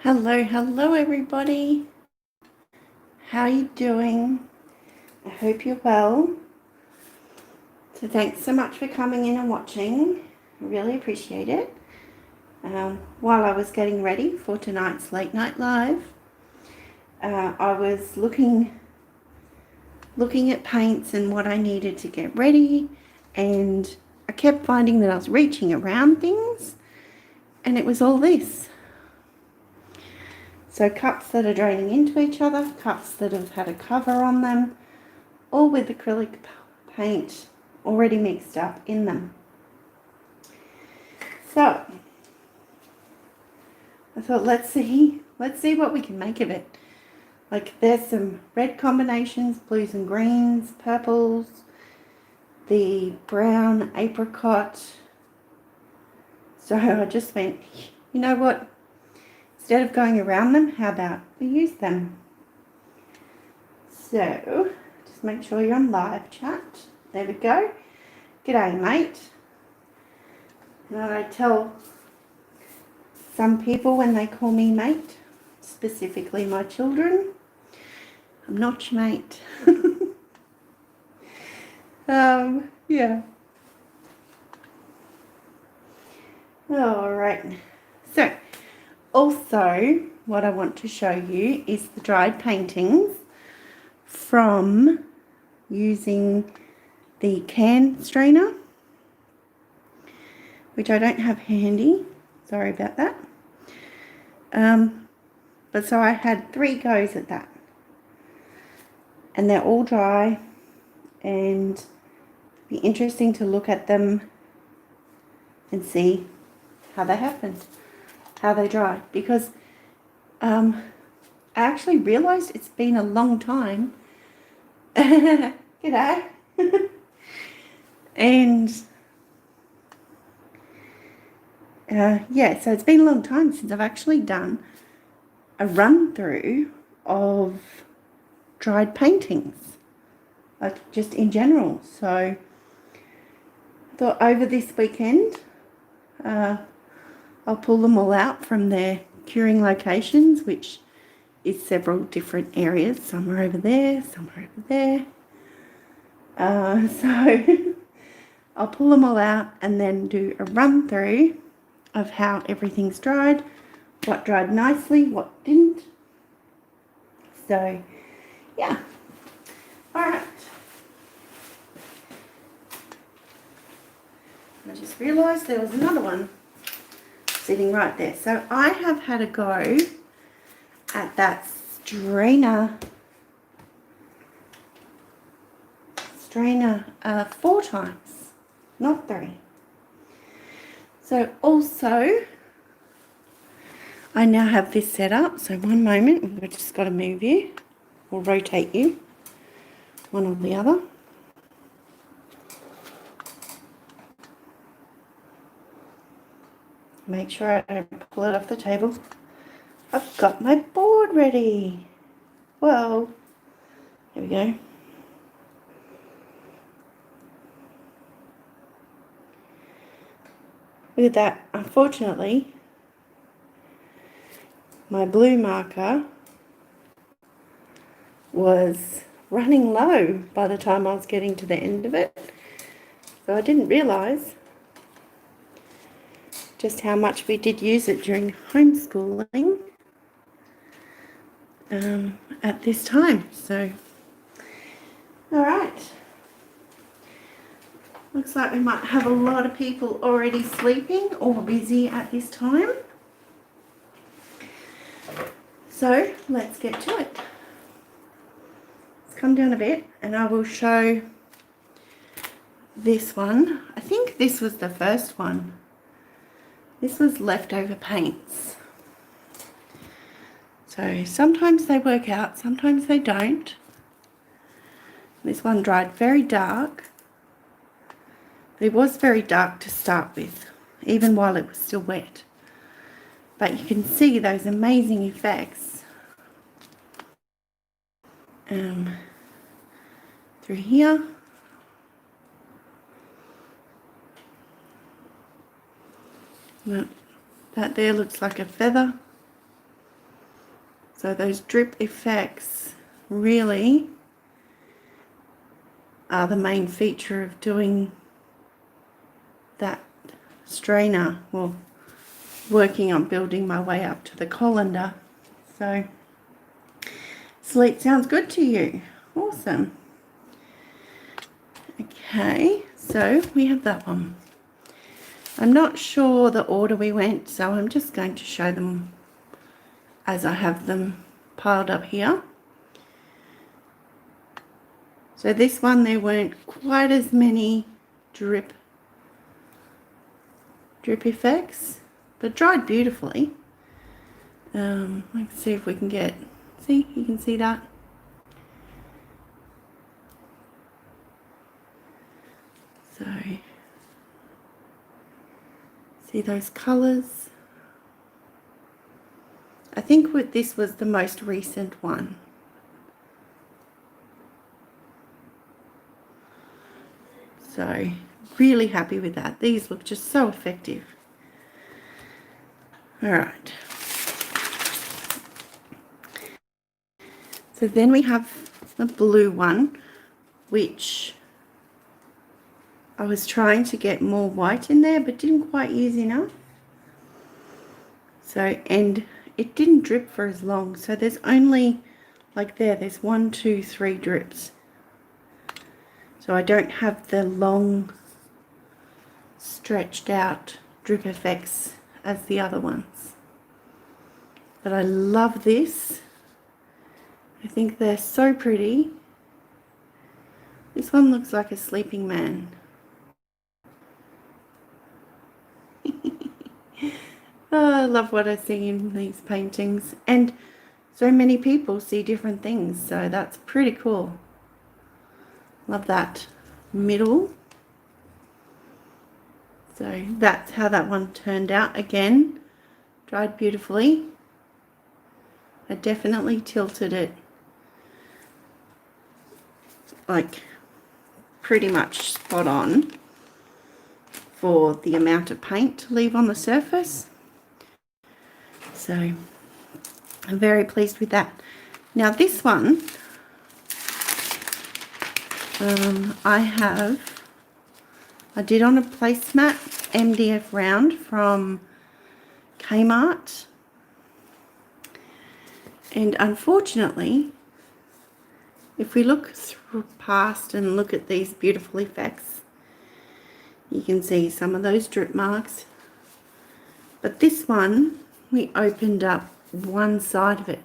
Hello everybody. How are you doing? I hope you're well. So thanks so much for coming in and watching. I really appreciate it. While I was getting ready for tonight's late night live, I was looking at paints and what I needed to get ready, and I kept finding that I was reaching around things and it was all this. So cups that are draining into each other, cups that have had a cover on them, all with acrylic paint already mixed up in them. So I thought, let's see what we can make of it. Like, there's some red combinations, blues and greens, purples, the brown apricot. So I just went, you know what? Instead of going around them, how about we use them? So just make sure you're on live chat. There we go. G'day, mate. And I tell some people when they call me mate, specifically my children, I'm not your mate. Yeah. All right. So, also, what I want to show you is the dried paintings from using the can strainer, which I don't have handy. Sorry about that. But so I had 3 goes at that. And they're all dry, and it'd be interesting to look at them and see how they happened, how they dry, because I actually realised it's been a long time. G'day. And yeah, so it's been a long time since I've actually done a run through of dried paintings, like just in general. So I thought over this weekend I'll pull them all out from their curing locations, which is several different areas. Some are over there, some are over there. So I'll pull them all out and then do a run through of how everything's dried, what dried nicely, what didn't. So yeah. All right. I just realised there was another one sitting right there. So I have had a go at that strainer 4 times, not 3. So also, I now have this set up. So one moment, we've just got to move you or rotate you, one or the other. Make sure I don't pull it off the table. I've got my board ready. Whoa. Here we go. Look at that. Unfortunately, my blue marker was running low by the time I was getting to the end of it. So I didn't realise just how much we did use it during homeschooling at this time. So, all right. Looks like we might have a lot of people already sleeping or busy at this time. So let's get to it. Let's come down a bit and I will show this one. I think this was the first one. This was leftover paints. So sometimes they work out, sometimes they don't. This one dried very dark. But it was very dark to start with, even while it was still wet. But you can see those amazing effects through here. Well, that there looks like a feather. So those drip effects really are the main feature of doing that strainer. Well, working on building my way up to the colander. So sleep sounds good to you. Awesome. Okay, so we have that one. I'm not sure the order we went, so I'm just going to show them as I have them piled up here. So this one, there weren't quite as many drip effects, but dried beautifully. Let's see if we can get, see, you can see that. So, see those colours? I think this was the most recent one. So, really happy with that. These look just so effective. Alright. So then we have the blue one, which I was trying to get more white in there, but didn't quite use enough. So, and it didn't drip for as long. So there's only, like there's 1, 2, 3 drips. So I don't have the long, stretched out drip effects as the other ones. But I love this. I think they're so pretty. This one looks like a sleeping man. Oh, I love what I see in these paintings, and so many people see different things, so that's pretty cool. Love that middle. So that's how that one turned out. Again, dried beautifully. I definitely tilted it like pretty much spot on for the amount of paint to leave on the surface. So I'm very pleased with that. Now this one, I did on a placemat MDF round from Kmart, and unfortunately, if we look past and look at these beautiful effects, you can see some of those drip marks. But this one, we opened up one side of it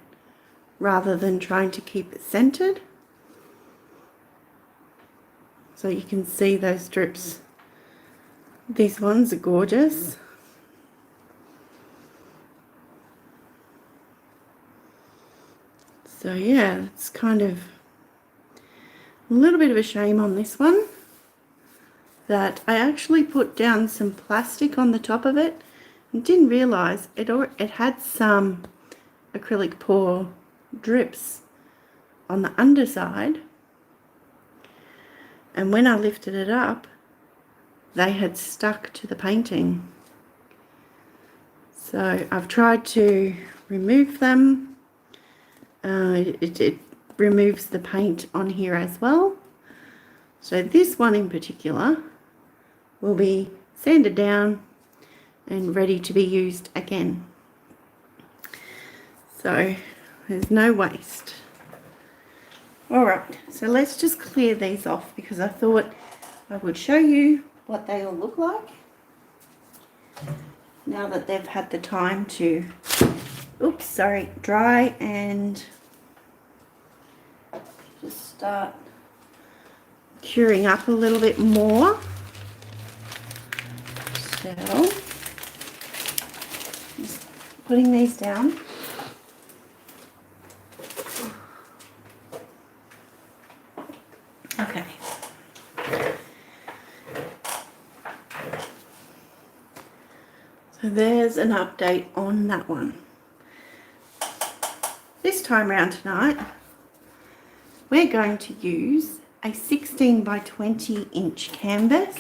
rather than trying to keep it centered. So you can see those drips. These ones are gorgeous. So yeah, it's kind of a little bit of a shame on this one that I actually put down some plastic on the top of it and didn't realize it had some acrylic pour drips on the underside, and when I lifted it up they had stuck to the painting. So I've tried to remove them. It removes the paint on here as well. So this one in particular will be sanded down and ready to be used again. So there's no waste. Alright, so let's just clear these off because I thought I would show you what they all look like now that they've had the time to dry and just start curing up a little bit more. So just putting these down. Okay. So there's an update on that one. This time around tonight, we're going to use a 16 by 20 inch canvas,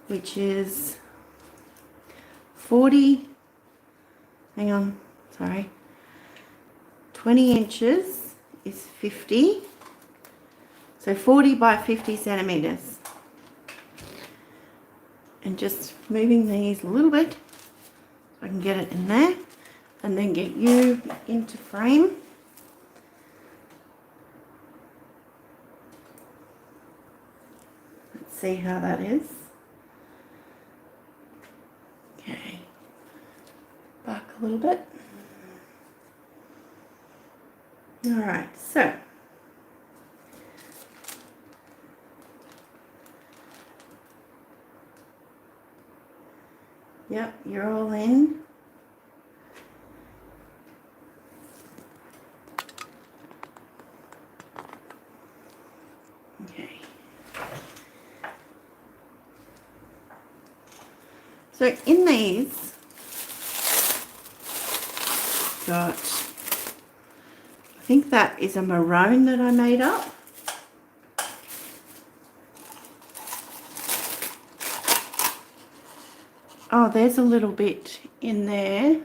which is 40 hang on, sorry, 20 inches is 50, so 40 by 50 centimeters. And just moving these a little bit so I can get it in there and then get you into frame. Let's see how that is. Okay, back a little bit. All right, so yep, you're all in. Okay. So in these, got, I think that is a maroon that I made up. Oh, there's a little bit in there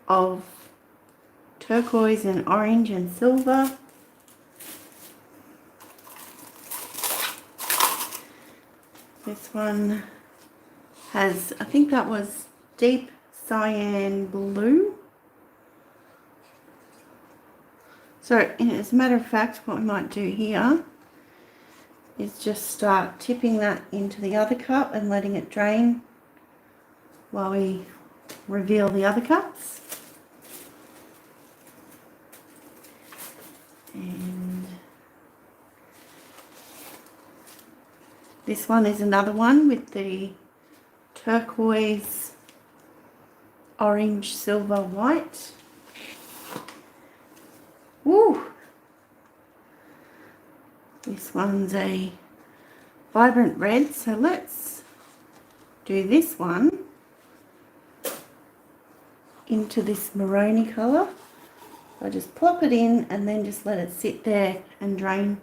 of turquoise and orange and silver. This one has, I think that was deep cyan blue. So as a matter of fact, what we might do here is just start tipping that into the other cup and letting it drain while we reveal the other cups. And this one is another one with the turquoise, orange, silver, white. Woo! This one's a vibrant red, so let's do this one into this maroony colour. I just plop it in and then just let it sit there and drain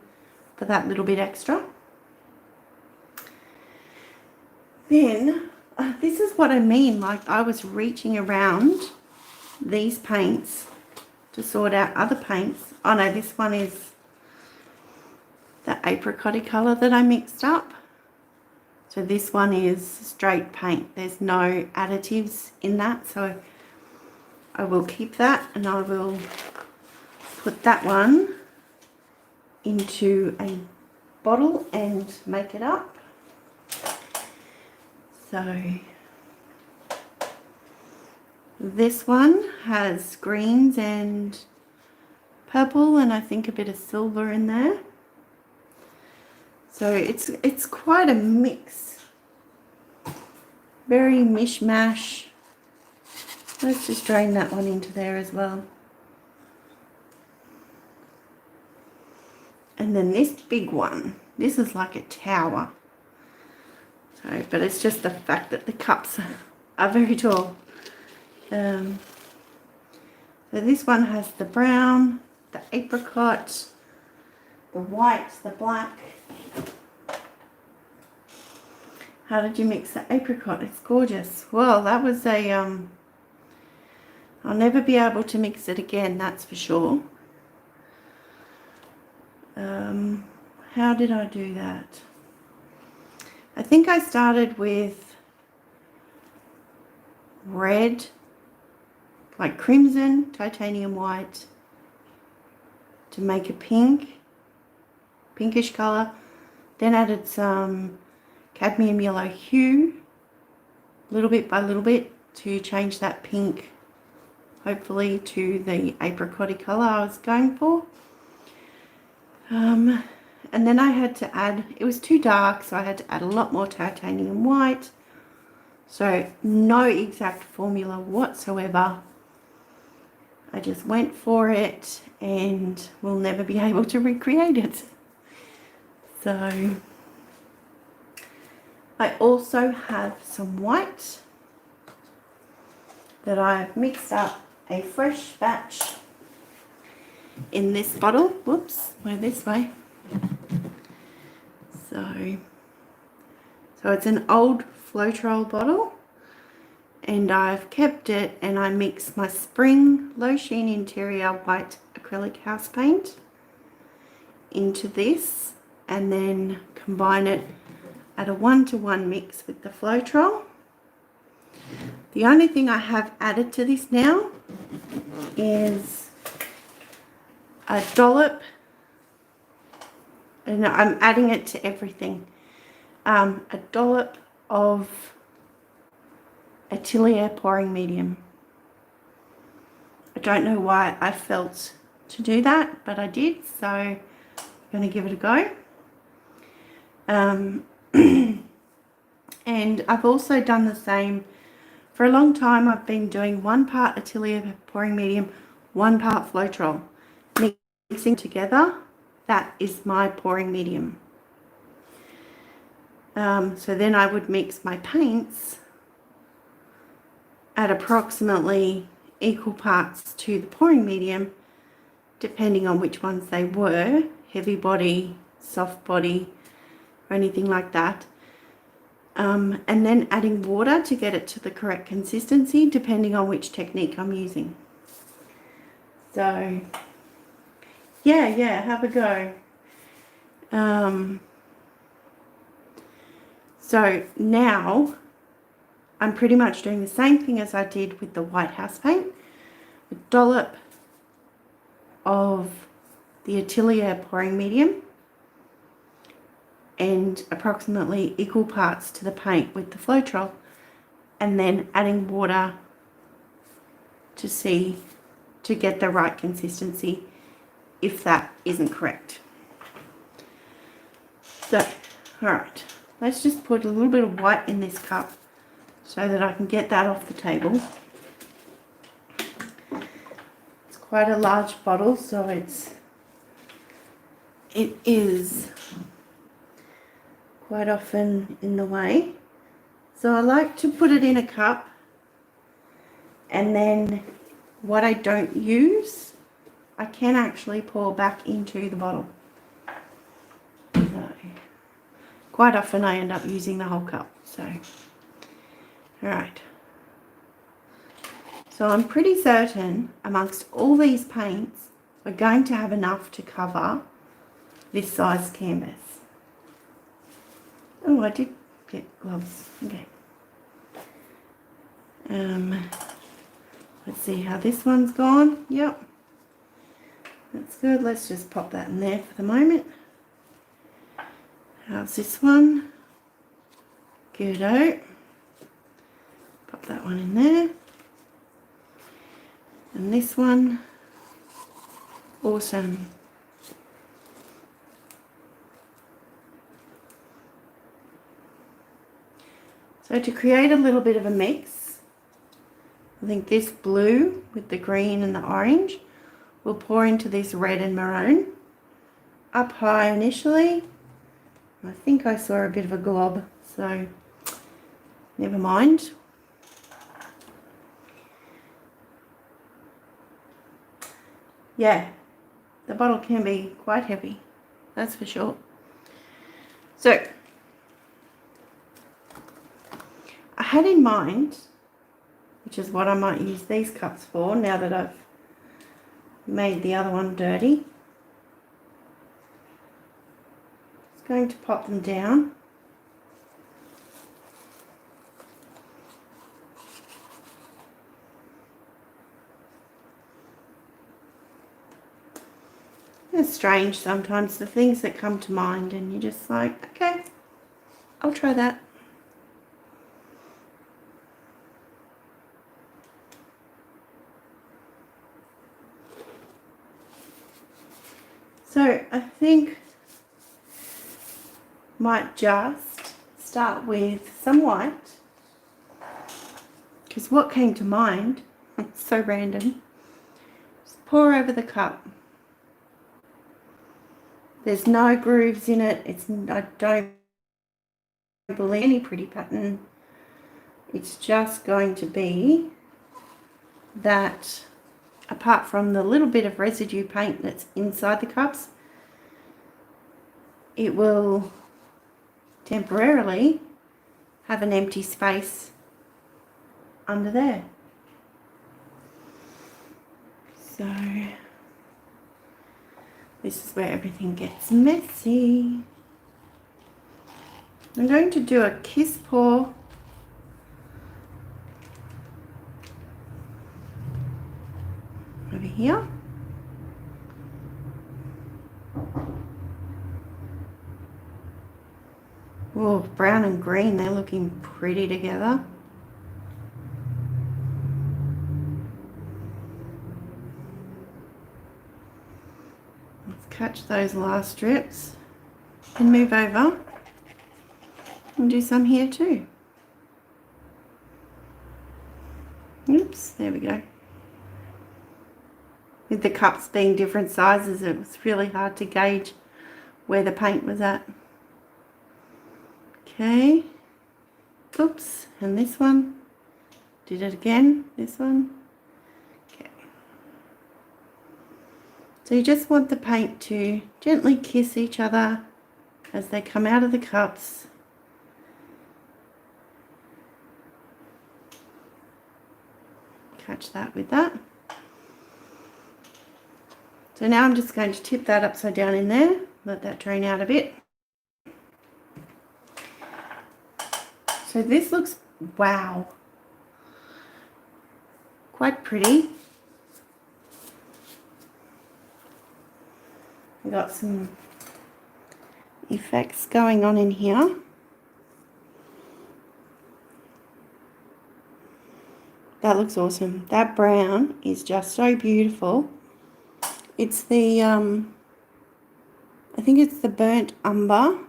for that little bit extra. Then, this is what I mean, like I was reaching around these paints to sort out other paints. Oh no, this one is the apricot colour that I mixed up. So this one is straight paint. There's no additives in that, so I will keep that and I will put that one into a bottle and make it up. So this one has greens and purple and I think a bit of silver in there. So it's quite a mix. Very mishmash. Let's just drain that one into there as well. And then this big one, this is like a tower. So, but it's just the fact that the cups are very tall. So this one has the brown, the apricot, the white, the black. How did you mix the apricot? It's gorgeous. Well, that was a, I'll never be able to mix it again, that's for sure. How did I do that? I think I started with red, like crimson, titanium white, to make a pinkish color. Then added some cadmium yellow hue, little bit by little bit, to change that pink, hopefully, to the apricot color I was going for. And then I had to add, it was too dark, so I had to add a lot more titanium white. So no exact formula whatsoever. I just went for it and will never be able to recreate it. So I also have some white that I've mixed up a fresh batch in this bottle. Whoops, we're this way. So it's an old Floetrol bottle, and I've kept it, and I mix my spring low sheen interior white acrylic house paint into this and then combine it at a 1-to-1 mix with the Floetrol. The only thing I have added to this now is a dollop, and I'm adding it to everything, a dollop of Acrylic pouring medium. I don't know why I felt to do that, but I did, so I'm going to give it a go. And I've also done the same. For a long time I've been doing 1 part Acrylic pouring medium, 1 part Floetrol. Mixing together, that is my pouring medium. So then I would mix my paints at approximately equal parts to the pouring medium, depending on which ones they were, heavy body, soft body, or anything like that. And then adding water to get it to the correct consistency, depending on which technique I'm using. So yeah, have a go. So now I'm pretty much doing the same thing as I did with the white house paint. A dollop of the Acrylic pouring medium and approximately equal parts to the paint with the Floetrol, and then adding water to get the right consistency if that isn't correct. So, alright, let's just put a little bit of white in this cup so that I can get that off the table. It's quite a large bottle, so it is quite often in the way. So I like to put it in a cup, and then what I don't use, I can actually pour back into the bottle. So quite often I end up using the whole cup. So, alright. So I'm pretty certain amongst all these paints, we're going to have enough to cover this size canvas. Oh, I did get gloves. Okay. Let's see how this one's gone. Yep. That's good. Let's just pop that in there for the moment. How's this one? Good-o. Pop that one in there. And this one, awesome. So to create a little bit of a mix, I think this blue with the green and the orange will pour into this red and maroon. Up high initially. I think I saw a bit of a glob, so never mind. Yeah, the bottle can be quite heavy, that's for sure. So I had in mind, which is what I might use these cups for now that I've made the other one dirty. Just going to pop them down. It's strange sometimes, the things that come to mind, and you're just like, okay, I'll try that. So I think might just start with some white, because what came to mind, it's so random, just pour over the cup. There's no grooves in it. I don't believe any pretty pattern. It's just going to be that, apart from the little bit of residue paint that's inside the cups, it will temporarily have an empty space under there. So this is where everything gets messy. I'm going to do a kiss pour over here. Oh, brown and green, they're looking pretty together. Let's catch those last strips and move over and do some here too. Oops, there we go. With the cups being different sizes, it was really hard to gauge where the paint was at. Okay, oops, and this one, did it again, this one. Okay. So you just want the paint to gently kiss each other as they come out of the cups. Catch that with that. So now I'm just going to tip that upside down in there, let that drain out a bit. So this looks, wow, quite pretty. We've got some effects going on in here. That looks awesome. That brown is just so beautiful. It's the, I think it's the burnt umber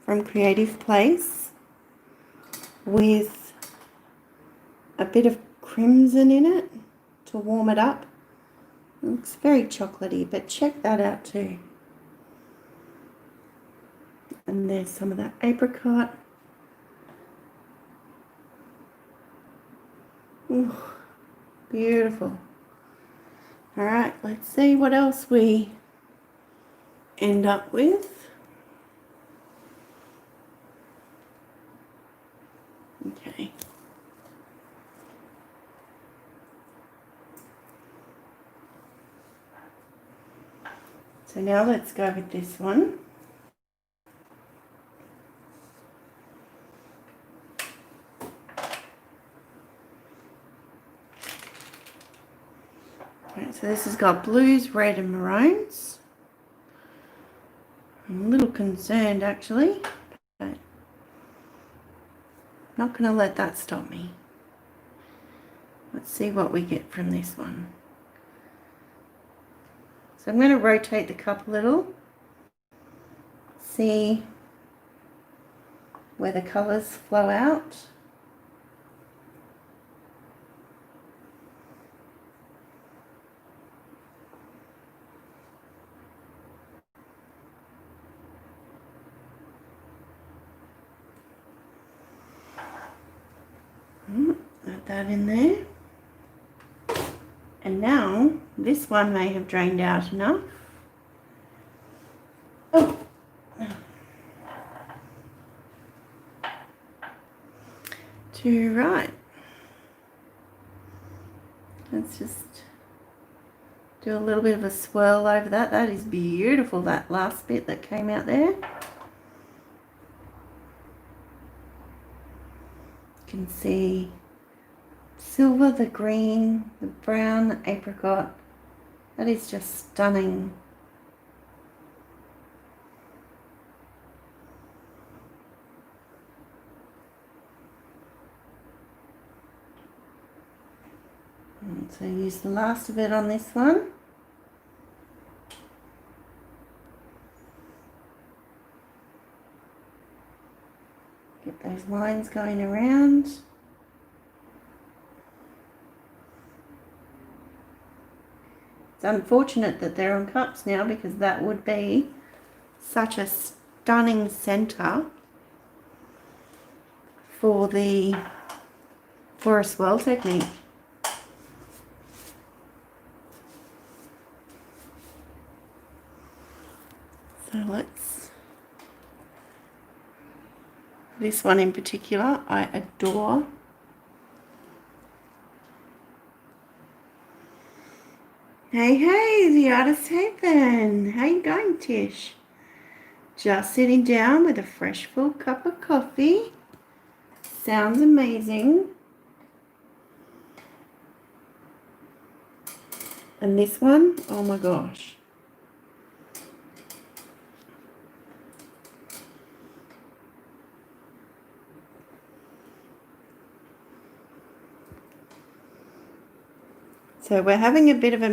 from Creative Place with a bit of crimson in it to warm it up. It looks very chocolatey, but check that out too. And there's some of that apricot. Ooh, beautiful. All right, let's see what else we end up with. Okay. So now let's go with this one. Right, so this has got blues, red and maroons. I'm a little concerned actually, but not going to let that stop me. Let's see what we get from this one. So I'm going to rotate the cup a little, see where the colours flow out. Add that in there. And now this one may have drained out enough. Oh. To right. Let's just do a little bit of a swirl over that. That is beautiful, that last bit that came out there. You can see silver, the green, the brown, the apricot. That is just stunning. And so use the last of it on this one. Get those lines going around. It's unfortunate that they're on cups now because that would be such a stunning center for a swirl technique. So this one in particular, I adore. Hey, hey, the artist haven. How you going, Tish? Just sitting down with a fresh full cup of coffee. Sounds amazing. And this one, oh my gosh. So we're having a bit of a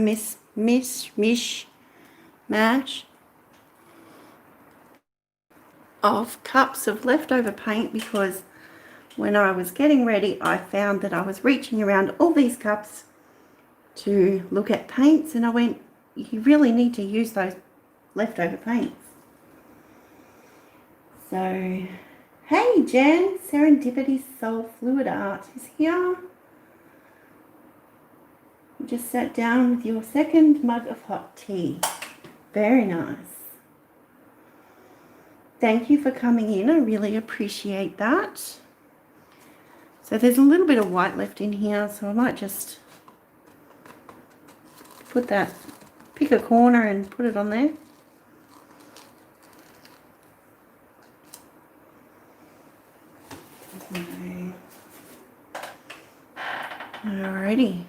mishmash of cups of leftover paint, because when I was getting ready, I found that I was reaching around all these cups to look at paints, and I went, you really need to use those leftover paints. So, hey Jen, Serendipity Soul Fluid Art is here. You just sat down with your second mug of hot tea. Very nice. Thank you for coming in. I really appreciate that. So there's a little bit of white left in here, so I might just put that, pick a corner and put it on there. Alrighty.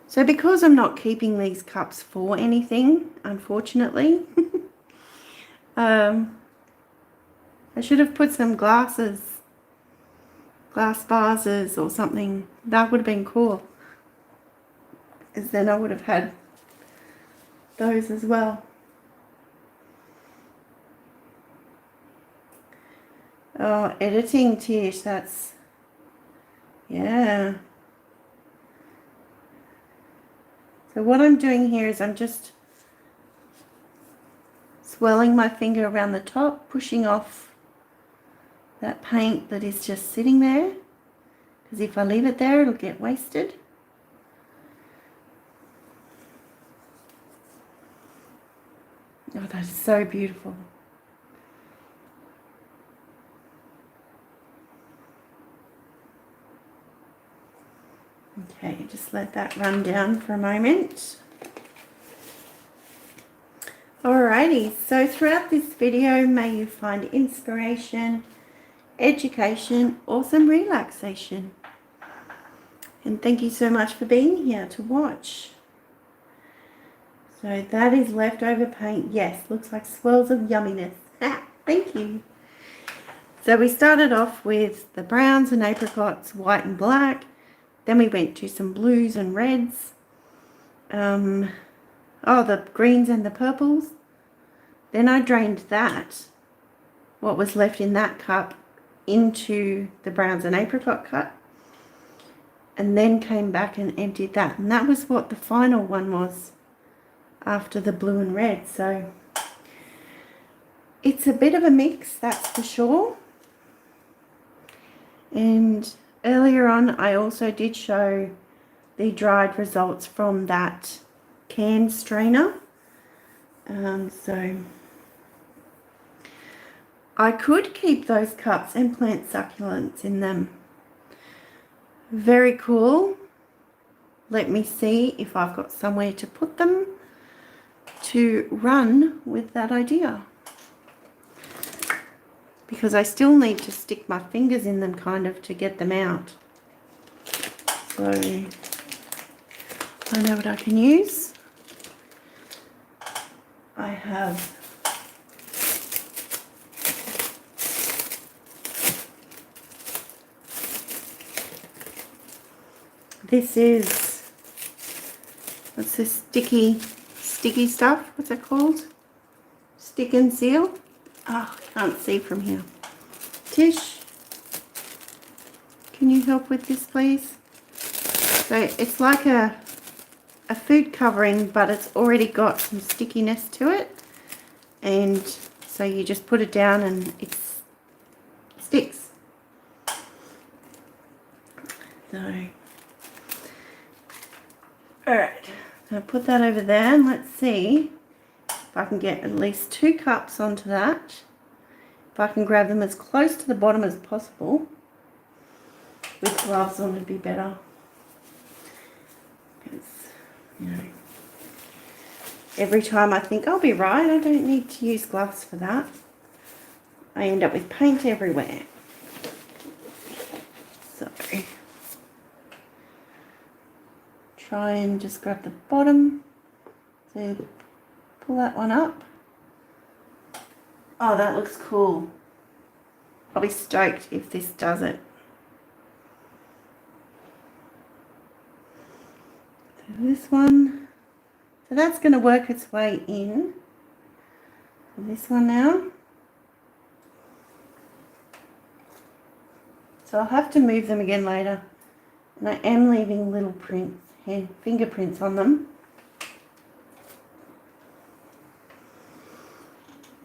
So because I'm not keeping these cups for anything, unfortunately, I should have put some glass vases or something. That would have been cool, because then I would have had those as well. Oh, editing, Tish, that's, yeah. So what I'm doing here is I'm just swirling my finger around the top, pushing off that paint that is just sitting there, because if I leave it there, it'll get wasted. Oh, that is so beautiful. Okay, just let that run down for a moment. Alrighty, so throughout this video, may you find inspiration, education, or some relaxation. And thank you so much for being here to watch. So that is leftover paint. Yes, looks like swirls of yumminess. Thank you. So we started off with the browns and apricots, white and black. Then we went to some blues and reds. The greens and the purples. Then I drained that, what was left in that cup, into the browns and apricot cup. And then came back and emptied that. And that was what the final one was after the blue and red. So it's a bit of a mix, that's for sure. And earlier on, I also did show the dried results from that can strainer. So I could keep those cups and plant succulents in them. Very cool. Let me see if I've got somewhere to put them to run with that idea, because I still need to stick my fingers in them kind of to get them out. So I know what I can use. I have this is, what's this sticky stuff? What's it called? Stick and seal? Oh, I can't see from here. Tish, can you help with this, please? So it's like a food covering, but it's already got some stickiness to it. And so you just put it down and it sticks. So, alright, I'll put that over there and let's see if I can get at least 2 cups onto that. If I can grab them as close to the bottom as possible. With gloves on would be better. Because, you know, every time I think I'll be right, I don't need to use gloves for that. I end up with paint everywhere. So try and just grab the bottom. So pull that one up. Oh, that looks cool. I'll be stoked if this does it. So this one, so that's going to work its way in. And this one now. So I'll have to move them again later. And I am leaving little prints, fingerprints on them.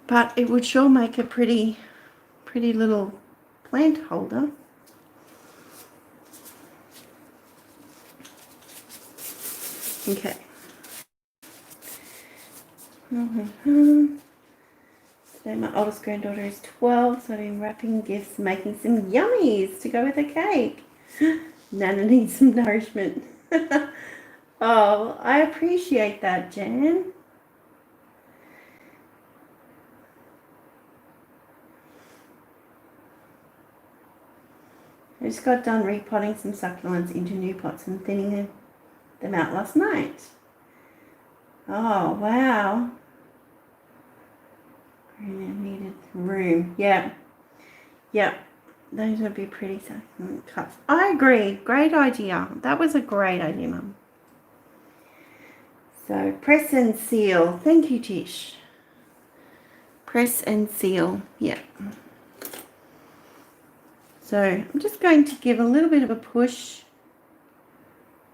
But it would sure make a pretty little plant holder. Okay. So my oldest granddaughter is 12, so I've been wrapping gifts, making some yummies to go with the cake. Nana needs some nourishment. Oh, I appreciate that, Jan. I just got done repotting some succulents into new pots and thinning them out last night. Oh, wow. Needed room. Yeah. Those would be pretty succulent cups. I agree. Great idea. That was a great idea, Mum. So, press and seal. Thank you, Tish. Press and seal. Yeah. So I'm just going to give a little bit of a push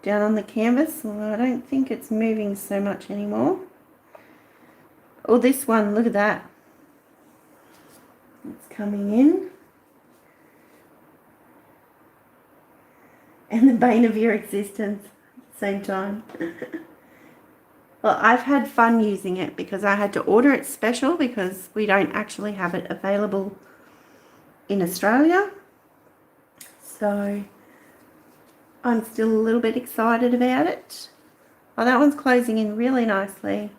down on the canvas, although I don't think it's moving so much anymore. Oh, this one, look at that. It's coming in. And the bane of your existence at the same time. Well, I've had fun using it because I had to order it special because we don't actually have it available in Australia. So I'm still a little bit excited about it. Oh, that one's closing in really nicely.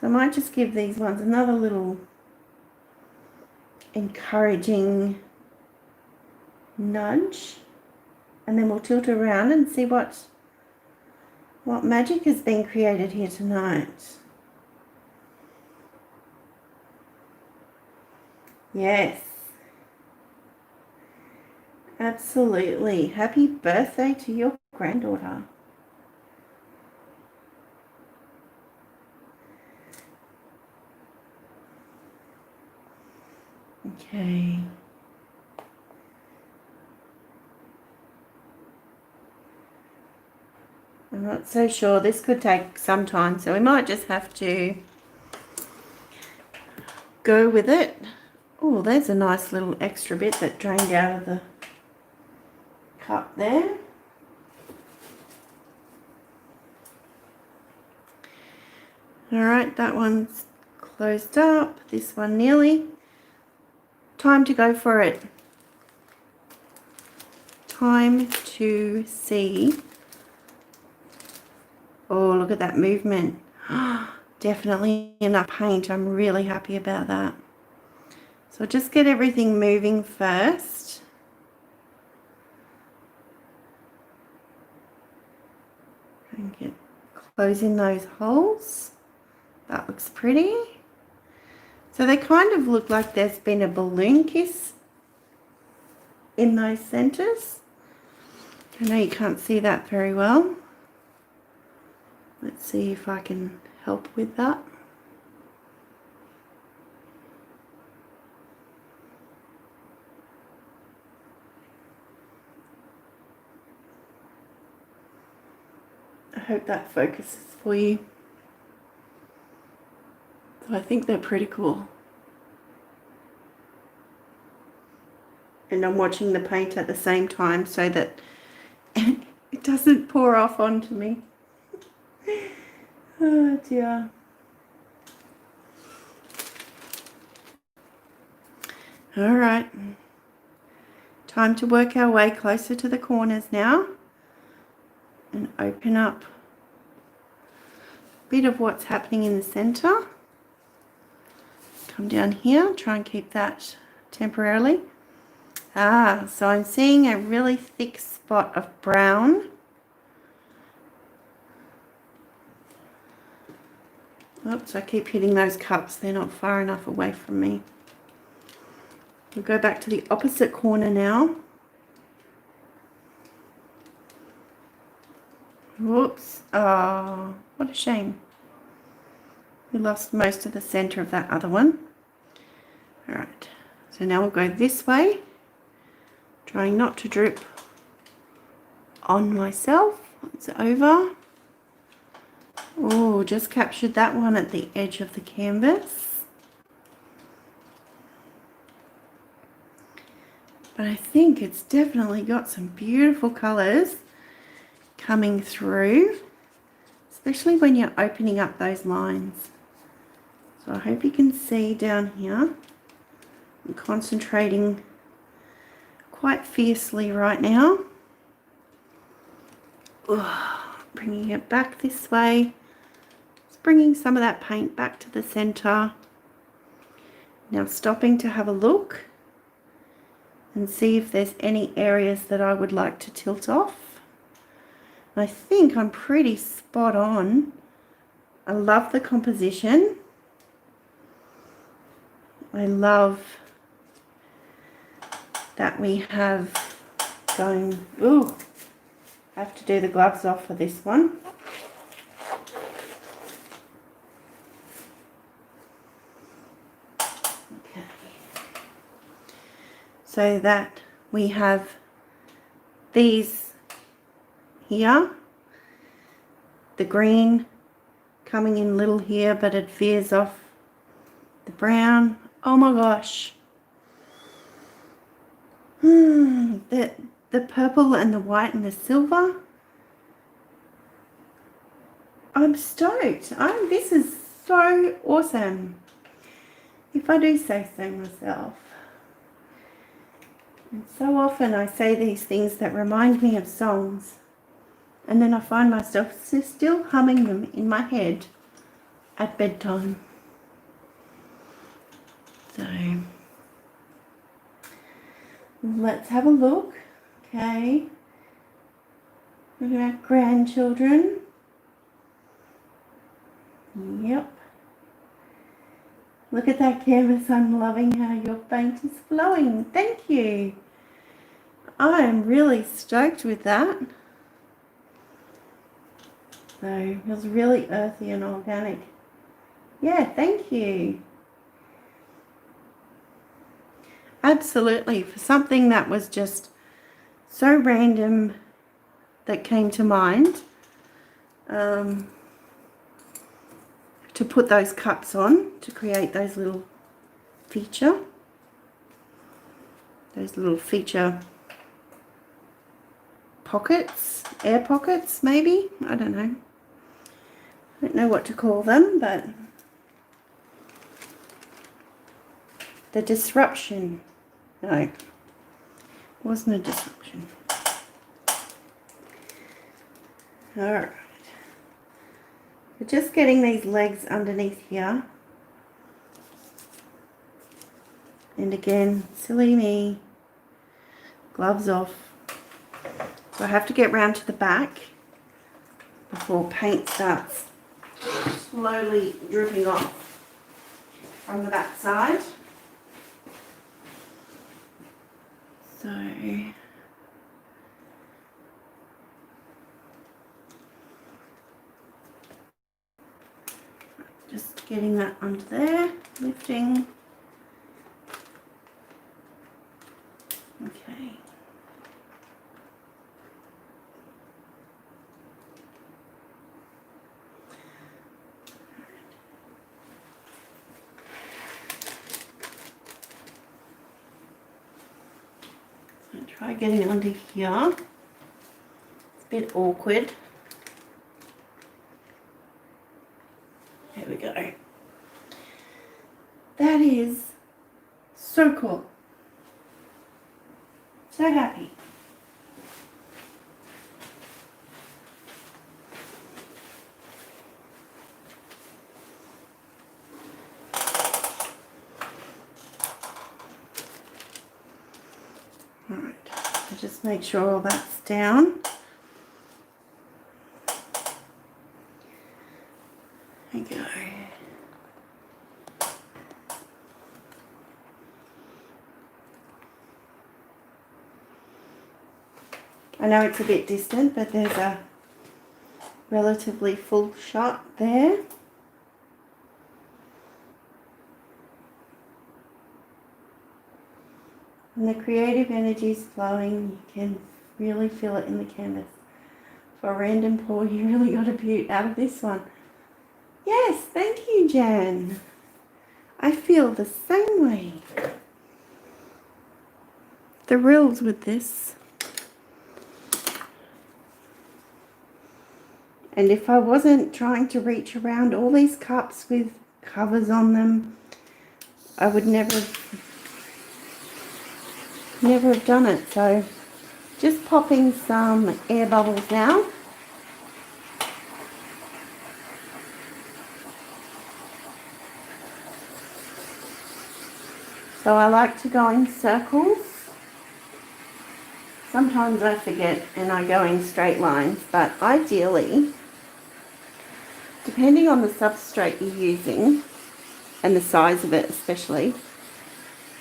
So I might just give these ones another little encouraging nudge. And then we'll tilt around and see what magic has been created here tonight. Yes. Absolutely. Happy birthday to your granddaughter. Okay. I'm not so sure. This could take some time, so we might just have to go with it. Oh, there's a nice little extra bit that drained out of the cup there. Alright, that one's closed up. This one nearly. Time to go for it. Time to see. Oh, look at that movement. Definitely enough paint. I'm really happy about that. So just get everything moving first. And get closing those holes. That looks pretty. So they kind of look like there's been a balloon kiss in those centers. I know you can't see that very well. Let's see if I can help with that. I hope that focuses for you. So I think they're pretty cool. And I'm watching the paint at the same time so that it doesn't pour off onto me. Oh dear. All right. Time to work our way closer to the corners now. And open up bit of what's happening in the center. Come down here, try and keep that temporarily. So I'm seeing a really thick spot of brown. Oops, I keep hitting those cups. They're not far enough away from me. We'll go back to the opposite corner now. Whoops. Oh, what a shame. We lost most of the center of that other one. All right. So now we'll go this way. Trying not to drip on myself. It's over. Oh, just captured that one at the edge of the canvas. But I think it's definitely got some beautiful colors coming through, especially when you're opening up those lines. So I hope you can see down here. I'm concentrating quite fiercely right now. Bringing it back this way. Just bringing some of that paint back to the center. Now stopping to have a look and see if there's any areas that I would like to tilt off. I think I'm pretty spot on. I love the composition. I love that we have going, ooh, I have to do the gloves off for this one. Okay. So that we have these here, the green coming in little here, but it veers off the brown. Oh my gosh. The purple and the white and the silver. I'm stoked. This is so awesome, if I do say so myself. And so often I say these things that remind me of songs, and then I find myself still humming them in my head at bedtime. So let's have a look. Okay. Look at our grandchildren. Yep. Look at that canvas. I'm loving how your paint is flowing. Thank you. I am really stoked with that. So it feels really earthy and organic. Yeah, thank you. Absolutely. For something that was just so random that came to mind, to put those cups on to create those little feature pockets, air pockets maybe, I don't know. I don't know what to call them, but the disruption, no, it wasn't a disruption. Alright. We're just getting these legs underneath here. And again, silly me, gloves off. So I have to get round to the back before paint starts slowly dripping off from the back side. So just getting that under there, lifting. Okay. So try getting under here. It's a bit awkward. There we go. That is so cool. So happy. Alright, so just make sure all that's down. There you go. I know it's a bit distant, but there's a relatively full shot there. When the creative energy is flowing, you can really feel it in the canvas. For a random pour, you really got a beaut out of this one. Yes, thank you, Jan. I feel the same way. Thrills with this. And if I wasn't trying to reach around all these cups with covers on them, I would never have done it. So just popping some air bubbles now. So I like to go in circles. Sometimes I forget and I go in straight lines, but ideally, depending on the substrate you're using and the size of it especially,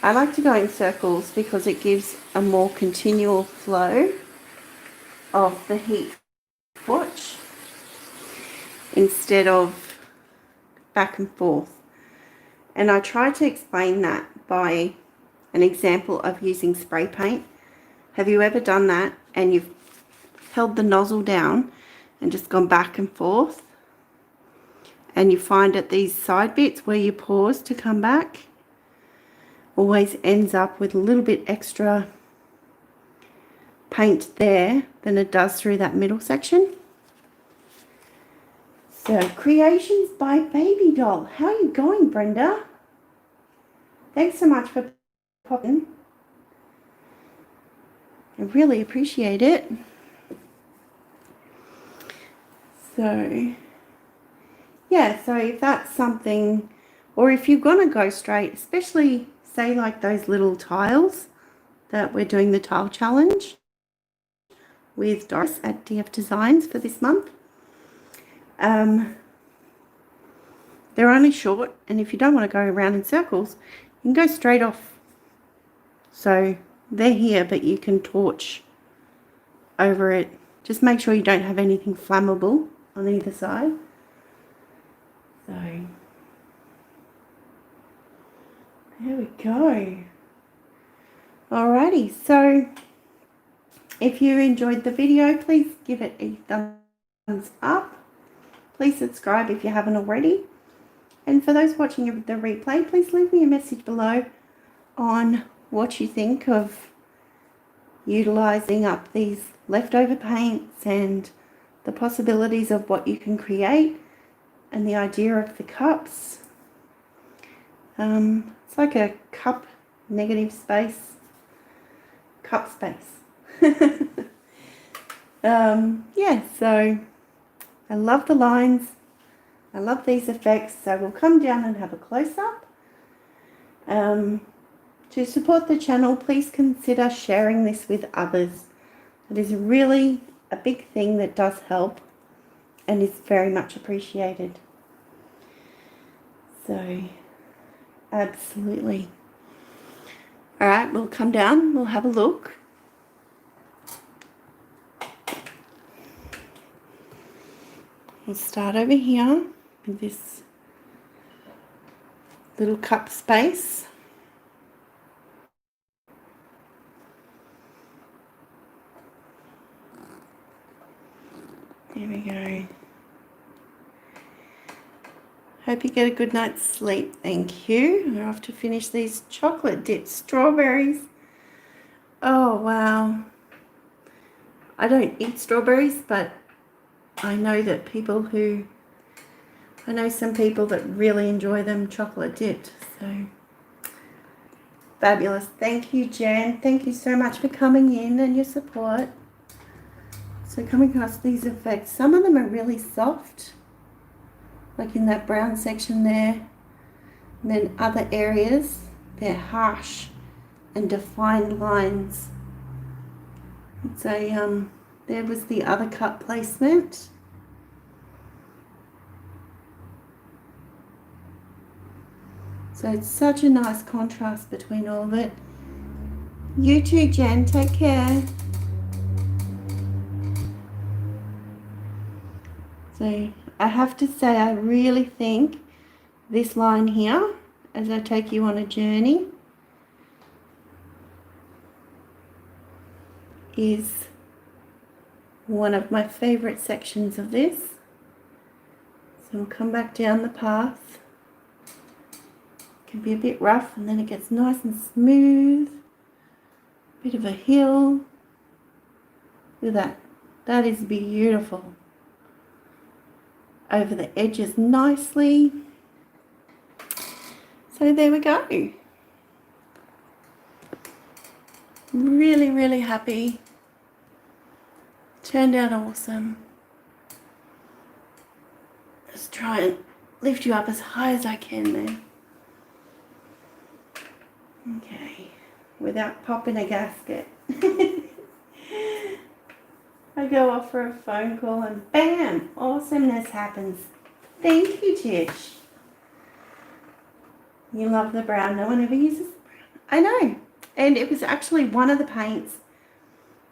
I like to go in circles because it gives a more continual flow of the heat torch instead of back and forth. And I try to explain that by an example of using spray paint. Have you ever done that and you've held the nozzle down and just gone back and forth, and you find at these side bits where you pause to come back always ends up with a little bit extra paint there than it does through that middle section? So, Creations by Baby Doll. How are you going, Brenda? Thanks so much for popping. I really appreciate it. So, yeah, so if that's something, or if you're going to go straight, especially say like those little tiles that we're doing the tile challenge with Doris at DF Designs for this month. They're only short, and if you don't want to go around in circles, you can go straight off. So they're here, but you can torch over it. Just make sure you don't have anything flammable on either side. So there we go. Alrighty, so if you enjoyed the video, please give it a thumbs up. Please subscribe if you haven't already. And for those watching the replay, please leave me a message below on what you think of utilizing up these leftover paints and the possibilities of what you can create and the idea of the cups. It's like a cup negative space, cup space. Yeah, so I love the lines. I love these effects, so we'll come down and have a close-up. To support the channel, please consider sharing this with others. It is really a big thing that does help and is very much appreciated. So, absolutely. Alright, we'll come down, we'll have a look. We'll start over here with this little cup space. There we go. Hope you get a good night's sleep. Thank you. We're off to finish these chocolate dipped strawberries. Oh, wow. I don't eat strawberries, but I know that I know some people that really enjoy them chocolate dipped. So, fabulous. Thank you, Jan. Thank you so much for coming in and your support. So coming across these effects, some of them are really soft, like in that brown section there. And then other areas, they're harsh and defined lines It's there was the other cup placement. So it's such a nice contrast between all of it. You too, Jen. Take care. So I have to say, I really think this line here, as I take you on a journey, is one of my favorite sections of this. So I'll come back down the path. It can be a bit rough and then it gets nice and smooth. Bit of a hill. Look at that. That is beautiful. Over the edges nicely. So there we go. Really, really happy. Turned out awesome. Just try and lift you up as high as I can there. Okay, without popping a gasket. I go off for a phone call and bam, awesomeness happens. Thank you, Tish. You love the brown. No one ever uses the brown. I know. And it was actually one of the paints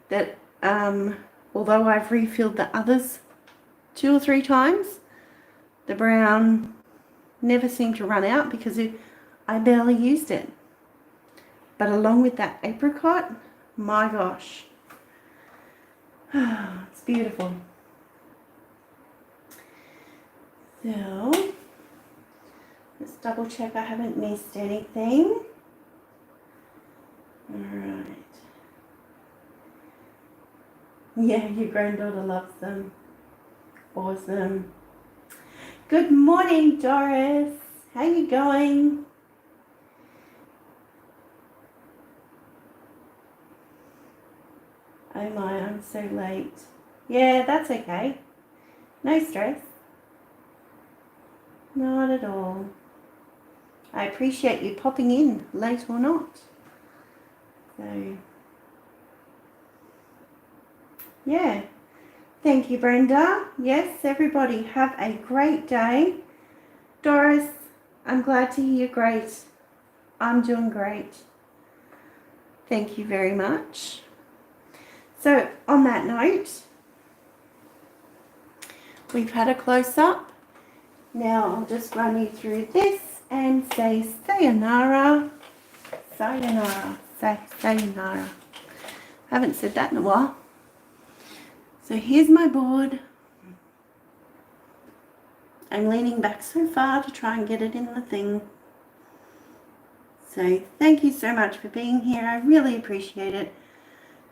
that, although I've refilled the others 2 or 3 times, the brown never seemed to run out because I barely used it. But along with that apricot, my gosh. It's beautiful. So, let's double check I haven't missed anything. Alright. Yeah, your granddaughter loves them. Awesome. Good morning, Doris. How you going? Oh my, I'm so late. Yeah, that's okay. No stress. Not at all. I appreciate you popping in, late or not. So, yeah. Thank you, Brenda. Yes, everybody have a great day. Doris, I'm glad to hear you're great. I'm doing great. Thank you very much. So, on that note, we've had a close-up. Now, I'll just run you through this and say sayonara. Sayonara. Sayonara. I haven't said that in a while. So, here's my board. I'm leaning back so far to try and get it in the thing. So, thank you so much for being here. I really appreciate it.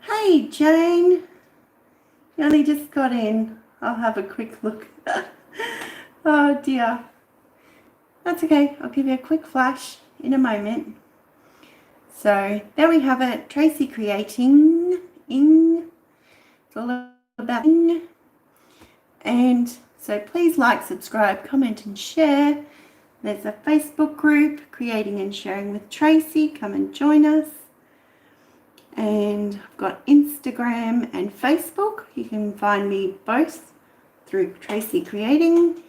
Hey, Jane. You only just got in. I'll have a quick look. Oh, dear. That's okay. I'll give you a quick flash in a moment. So, there we have it. Tracy creating. It's all about ing. And so, please like, subscribe, comment, and share. There's a Facebook group, Creating and Sharing with Tracy. Come and join us. And I've got Instagram and Facebook. You can find me both through Tracy Creating.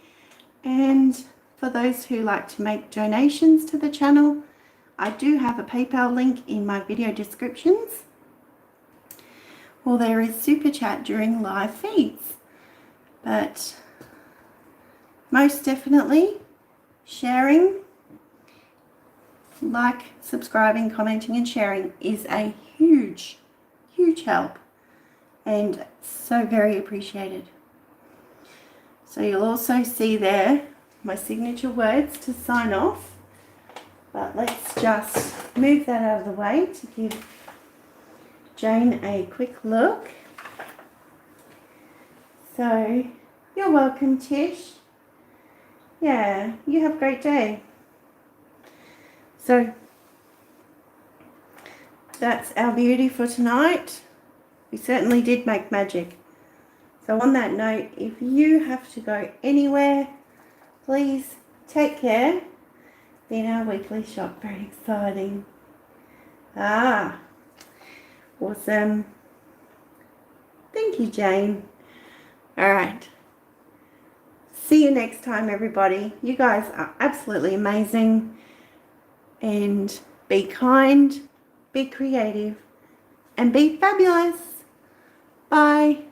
And for those who like to make donations to the channel, I do have a PayPal link in my video descriptions. Well, there is Super Chat during live feeds. But most definitely, sharing, like, subscribing, commenting and sharing is a huge, huge help and so very appreciated. So you'll also see there my signature words to sign off, but let's just move that out of the way to give Jane a quick look. So you're welcome, Tish. Yeah, you have a great day. So that's our beauty for tonight. We certainly did make magic. So on that note, if you have to go anywhere, please take care. Been our weekly shop, very exciting. Awesome. Thank you, Jane. All right. See you next time, everybody. You guys are absolutely amazing. And be kind, be creative, and be fabulous. Bye.